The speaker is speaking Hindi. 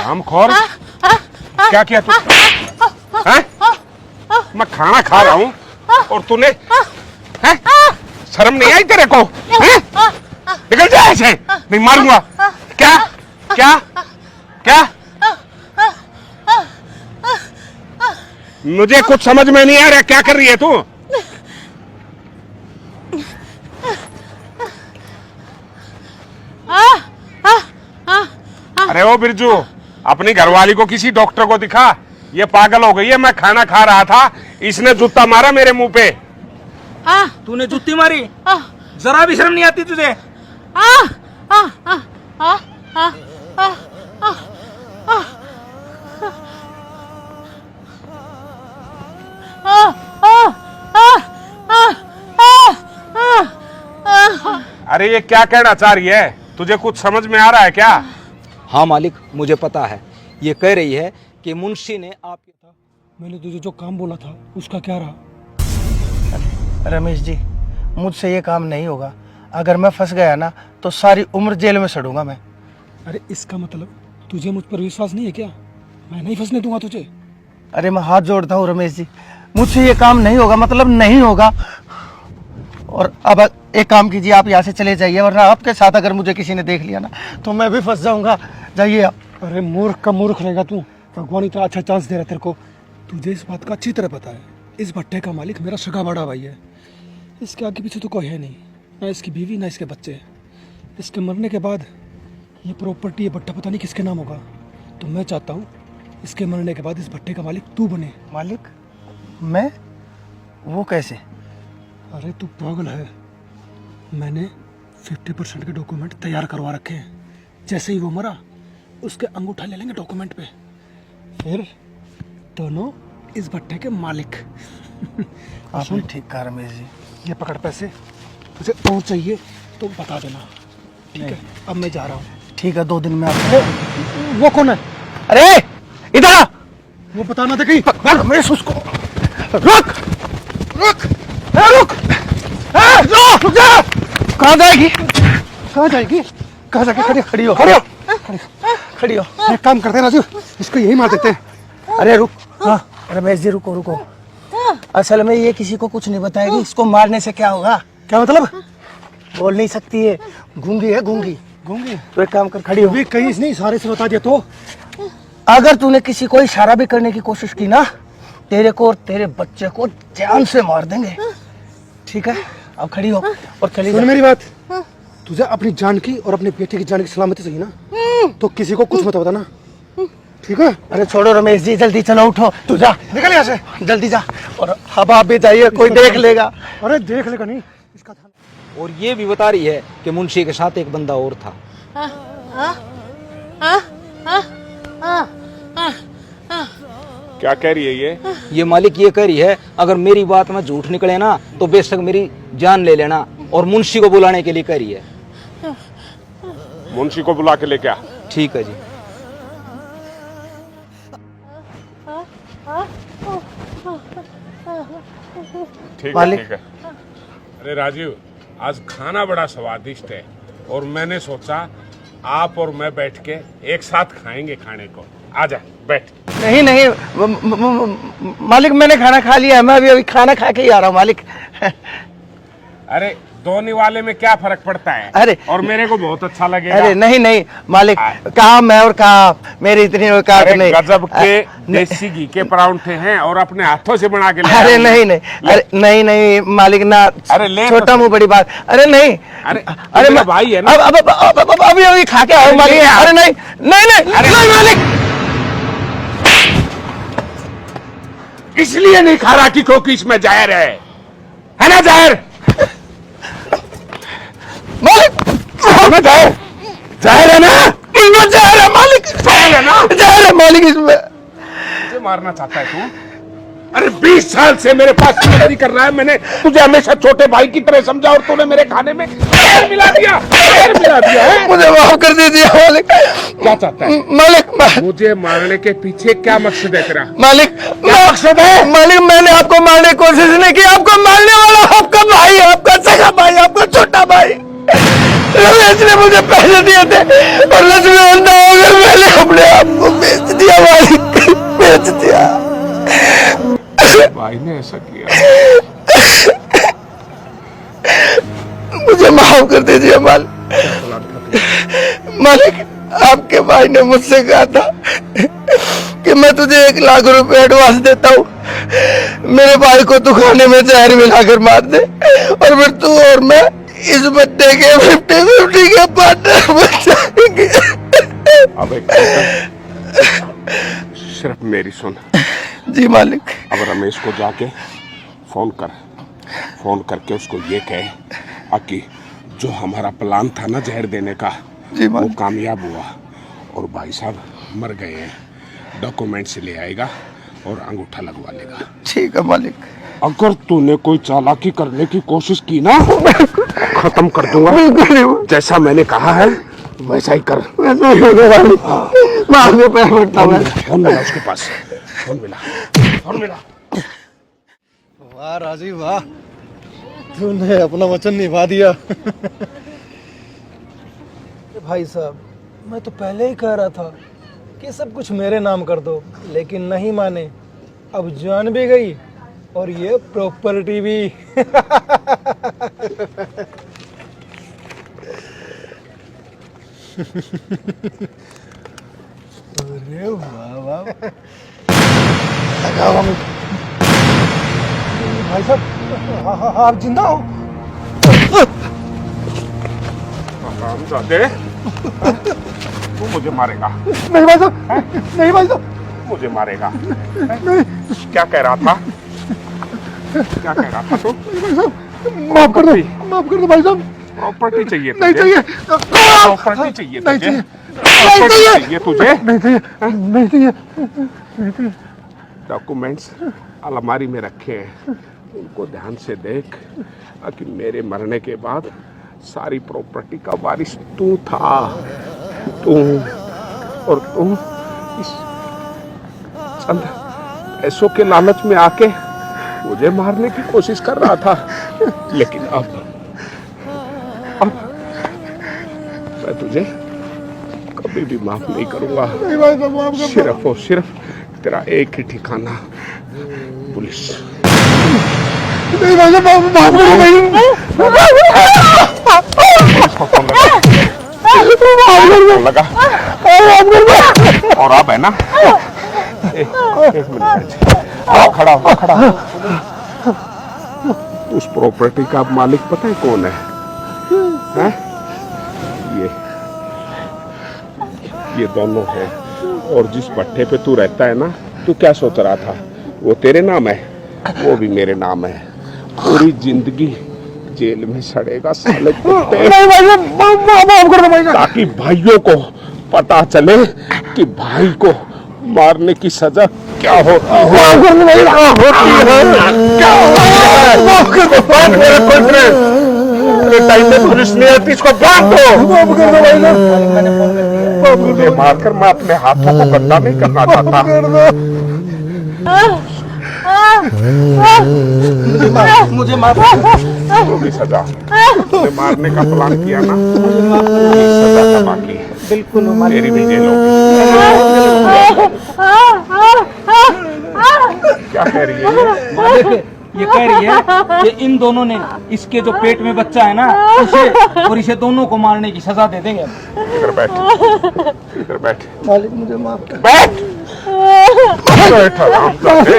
हरामखोर, क्या किया तू? हैं? मैं खाना खा रहा हूँ और तूने हैं? शर्म नहीं आई तेरे को? हैं? निकल जा ऐसे, नहीं मारूंगा। क्या क्या क्या? मुझे कुछ समझ में नहीं आ रहा, क्या कर रही है तू? अरे ओ बिरजू, अपनी घरवाली को किसी डॉक्टर को दिखा, ये पागल हो गई है। मैं खाना खा रहा था, इसने जूता मारा मेरे मुंह पे। तूने जूती मारी? जरा भी शर्म नहीं आती तुझे? अरे ये क्या कहना चाह रही है? तुझे कुछ समझ में आ रहा है क्या? हाँ मालिक, मुझे पता है। ये कह रही है कि मुंशी ने आप मैंने तुझे जो काम बोला था उसका क्या रहा? रमेश जी, मुझसे ये काम नहीं होगा। अगर मैं फंस गया ना तो सारी उम्र जेल में सड़ूंगा मैं। अरे इसका मतलब तुझे मुझ पर विश्वास नहीं है क्या? मैं नहीं फंसने दूंगा तुझे। अरे मैं हाथ जोड़ता हूँ रमेश जी, मुझसे ये काम नहीं होगा, मतलब नहीं होगा। और अब एक काम कीजिए, आप यहाँ से चले जाइए, वरना आपके साथ अगर मुझे किसी ने देख लिया ना तो मैं भी फंस जाऊंगा। जाइए आप। अरे मूर्ख का मूर्ख रहेगा तू। भगवान इतना अच्छा चांस दे रहा तेरे को। तुझे इस बात का अच्छी तरह पता है, इस भट्टे का मालिक मेरा सगा बड़ा भाई है। इसके आगे पीछे तो कोई है नहीं, ना इसकी बीवी ना इसके बच्चे। इसके मरने के बाद ये प्रॉपर्टी, ये भट्टा पता नहीं किसके नाम होगा। तो मैं चाहता हूँ इसके मरने के बाद इस भट्टे का मालिक तू बने। मालिक? मैं? वो कैसे? अरे तू पागल है। मैंने 50% के डॉक्यूमेंट तैयार करवा रखे हैं। जैसे ही वो मरा उसके अंगूठा ले लेंगे डॉक्यूमेंट पे, फिर दोनों इस भट्टे के मालिक। आपने ठीक कहा रमेश जी। ये पकड़ पैसे, तुझे और चाहिए तो बता देना, ठीक है? अब मैं जा रहा हूँ। ठीक है, 2 दिन में आप। वो कौन है? अरे इधर आ! वो बताना था कि रमेश, उसको रुक रुक रुक रुक जा। कहाँ जाएगी? कहाँ जाएगी? कहाँ जाके खड़ी खड़ी हो, खड़ी हो। एक काम करते हैं राजू, इसको यही मार देते हैं। अरे रुक। हाँ रमेश जी, रुको रुको। असल में ये किसी को कुछ नहीं बताएगी। इसको मारने से क्या होगा? क्या मतलब? बोल नहीं सकती है, गूंगी है, गूंगी। गूंगी? तो एक काम कर, खड़ी हो। अभी कहीं नहीं, सारे से बता दिया तो। अगर तूने किसी को इशारा भी करने की कोशिश की ना, तेरे को और तेरे बच्चे को जान से मार देंगे, ठीक है? अब खड़ी हो और चली जा। सुन मेरी बात, तुझे अपनी जान की और अपने बेटे की जान की सलामती चाहिए ना, तो किसी को कुछ मत बताना, ठीक है? अरे छोड़ो रमेश जी, जल्दी चलो, उठो। तू जा, निकल यहाँ से, जल्दी जा। और अब आप भी जाइए, कोई देख लेगा। अरे देख लेगा नहीं इसका ध्यान। और ये भी बता रही है कि मुंशी के साथ एक बंदा और था। क्या कह रही है ये मालिक ये कह रही है, अगर मेरी बात में झूठ निकले ना तो बेशक मेरी जान ले लेना, और मुंशी को बुलाने के लिए कह रही है। मुंशी को बुला के लेके आ। ठीक है जी। ठीक है, मालिक। ठीक है। अरे राजीव, आज खाना बड़ा स्वादिष्ट है और मैंने सोचा आप और मैं बैठ के एक साथ खाएंगे खाने को। आजा बैठ। नहीं नहीं मालिक, मैंने खाना खा लिया है। मैं अभी खाना खा के ही आ रहा हूँ मालिक। अरे दोने वाले में क्या फर्क पड़ता है? अरे और मेरे को बहुत अच्छा लगेगा। अरे नहीं नहीं मालिक, कहा मैं और कहा मेरी इतनी औकात नहीं। गजब के देसी घी के परांठे हैं और अपने हाथों से बना के ले अरे आए। नहीं नहीं, अरे नहीं नहीं मालिक ना, अरे ले छोटा तो- मुंह बड़ी बात। अरे नहीं, अरे मेरा भाई है ना। अब अभी अभी खा के आओ मालिक। अरे नहीं नहीं नहीं, अरे नहीं मालिक, इसलिए नहीं खा रहा कि क्योंकि इसमें जहर है ना? जहर मालिक, इसमें जहर है ना? इसमें जहर है मालिक, जहर है ना? जहर है मालिक इसमें। मुझे मारना चाहता है तू? अरे 20 साल से मेरे पास नौकरी कर रहा है, मैंने तुझे हमेशा छोटे भाई की तरह समझा और तूने मेरे खाने में जहर मिला दिया। जहर मिला दिया है? मुझे माफ कर दीजिए मालिक। क्या चाहता है? मालिक मुझे मारने के पीछे क्या मकसद है तेरा? मालिक, क्या मकसद है? मालिक मैंने आपको मारने की कोशिश नहीं की। आपको मारने वाला आपका भाई है, आपका सगा भाई, आपका छोटा भाई। रमेश ने मुझे पैसे दिए थे और रमेश में अंधा हो गया, मैंने अपने आप को सच दिया। भाई ने ऐसा किया। मुझे माफ कर दीजिए मालिक। मालिक, आपके भाई ने मुझसे कहा था कि मैं तुझे 1 लाख रुपए एडवांस देता हूँ, मेरे भाई को तू खाने में जहर मिलाकर मार दे और फिर तू और मैं इस बच्चे के 50-50 के पार्टनर बन जाएंगे। अब एक बात, सिर्फ मेरी सुन। जी मालिक। अब रमेश को जाके फोन कर, फोन करके उसको ये कहे कि जो हमारा प्लान था ना जहर देने का, जी वो मालिक। कामयाब हुआ और भाई साहब मर गए हैं। डॉक्यूमेंट्स ले आएगा और अंगूठा लगवा लेगा। ठीक है मालिक। अगर तूने कोई चालाकी करने की कोशिश की ना, खत्म कर दूंगा। जैसा मैंने कहा है वैसा ही कर। मैं आपके पैर पड़ता हूँ। फोन मिला उसके पास, फोन मिला, फोन मिला। वाह राजीव वाह, तूने अपना वचन निभा दिया। भाई साहब, मैं तो पहले ही कह रहा था कि सब कुछ मेरे नाम कर दो, लेकिन नहीं माने। अब जान भी गई और ये प्रॉपर्टी भी। अरे वाह वाह। भाई साहब, आप जिंदा हो? हरामजादे, तू मुझे मारेगा? नहीं भाई साहब, नहीं भाई साहब। मुझे मारेगा? क्या कह रहा था? क्या कह रहा था तू? माफ कर दो, माफ कर दो भाई साहब। प्रॉपर्टी चाहिए तुझे? नहीं चाहिए। प्रॉपर्टी चाहिए नहीं तुझे? चाहिए। प्रॉपर्टी चाहिए तुझे? नहीं चाहिए, नहीं चाहिए। डॉक्यूमेंट्स अलमारी में रखे हैं, उनको ध्यान से देख कि मेरे मरने के बाद सारी प्रॉपर्टी का वारिस तू था। तू और तू इस चंद पैसों के लालच में आके मुझे मारने की कोशिश कर रहा था, लेकिन अब मैं तुझे कभी भी माफ नहीं करूंगा। सिर्फ और सिर्फ तेरा एक ही ठिकाना, पुलिस। नहीं भाई साहब, माफ करो भाई। लगा और अब है ना, एक मिनट खड़ा हो, खड़ा हो। उस प्रॉपर्टी का मालिक पता है कौन है? हैं? ये दोनों हैं। और जिस भट्टे पे तू रहता है ना, तू क्या सोच रहा था वो तेरे नाम है? वो भी मेरे नाम है। पूरी जिंदगी जेल में सड़ेगा साले कुत्ते। ताकि भाइयों को पता चले कि भाई को मारने की सजा क्या होती है। टाइम में पुलिस नहीं आती, इसको बांध दो। मुझे मारकर मैं अपने हाथों को गंदा नहीं करना चाहता। मुझे माफ। वो भी सजा, मुझे मारने का प्लान किया ना, सजा का बाकी बिल्कुल मेरी भी जेल होगी। क्या कह रही है? ये कह रही है कि इन दोनों ने इसके जो पेट में बच्चा है ना, उसे और इसे दोनों को मारने की सजा दे देंगे। इधर बैठ, इधर बैठ। मालिक मुझे माफ कर। बैठ। बैठ आराम से।